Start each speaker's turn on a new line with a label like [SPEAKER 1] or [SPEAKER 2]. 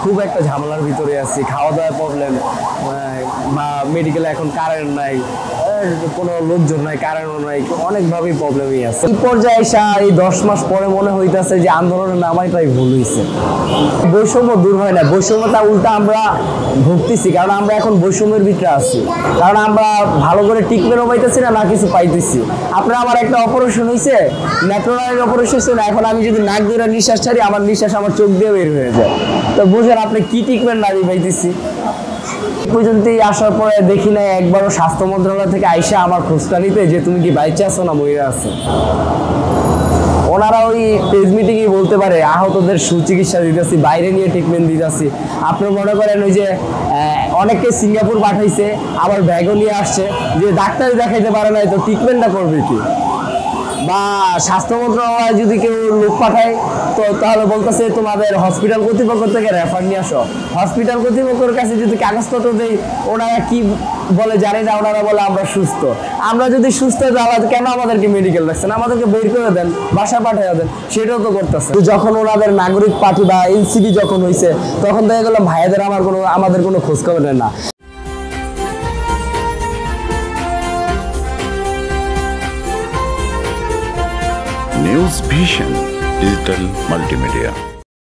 [SPEAKER 1] খুব একটা ঝামেলার ভিতরে আছি, খাওয়া দাওয়ার প্রবলেম, বা মেডিকেলে এখন কারেন্ট নাই, কোনো লোকজন নাই, কারেন্টও নাই, অনেকভাবেই প্রবলেমই আছে। এই পর্যায়ে এসে এই 10 মাস পরে মনে হইতেছে যে আন্দোলনের নামাইটাই ভুল হয়েছে। বৈষম্য দূর হয় না, বৈষম্যটা উল্টা আমরা ভুগতেছি, কারণ আমরা এখন বৈষম্যের ভিতরে আছি, কারণ আমরা ভালো করে ট্রিটমেন্টও পাইতেছি না, না কিছু পাইতেছি। আপনার আমার একটা অপারেশন হয়েছে, ন্যাটোরালের অপারেশন হয়েছে না, এখন আমি যদি নাক দিয়ে নিঃশ্বাস ছাড়ি, আমার নিঃশ্বাস আমার চোখ দিয়ে বের হয়ে যায়। তো বুঝেন আপনি কি ট্রিটমেন্ট না পাইতেছি। পর্যন্তই আসার পরে দেখি না একবারও স্বাস্থ্য মন্ত্রণালয় থেকে আইসা আমার খোঁজটা নিতে যে তুমি কি বাইচে আছো না মরে আছো। ওনারা ওই প্রেস মিটিংই বলতে পারে আহতদের সুচিকিৎসা দিতেছি, বাইরে নিয়ে ট্রিটমেন্ট দিতেছি। আপনি মনে করেন ওই যে অনেককে সিঙ্গাপুর পাঠাইছে, আবার ব্যাগও নিয়ে আসছে, যে ডাক্তার দেখাইতে পারে না, তো ট্রিটমেন্টটা করবে কি? বা স্বাস্থ্য মন্ত্রণালয় যদি কেউ লোক পাঠায়, তো তাহলে বলতেছে তোমাদের হসপিটাল কর্তৃপক্ষ থেকে রেফার নিয়ে আসো। হসপিটাল কর্তৃপক্ষের কাছে যদি কাগজপত্র দেই, ওনারা কি বলে জানি না, ওনারা বলে আমরা সুস্থ। আমরা যদি সুস্থ, তাহলে কেন আমাদেরকে মেডিকেল রাখছেন? আমাদেরকে বের করে দেন, বাসা পাঠিয়ে দেন, সেটাও তো করতেছে। যখন ওনাদের নাগরিক পার্টি বা এনসিপি যখন হয়েছে, তখন দেখা গেলাম ভাইয়াদের আমাদের কোনো খোঁজ খবর নেয় না।
[SPEAKER 2] News vision digital multimedia.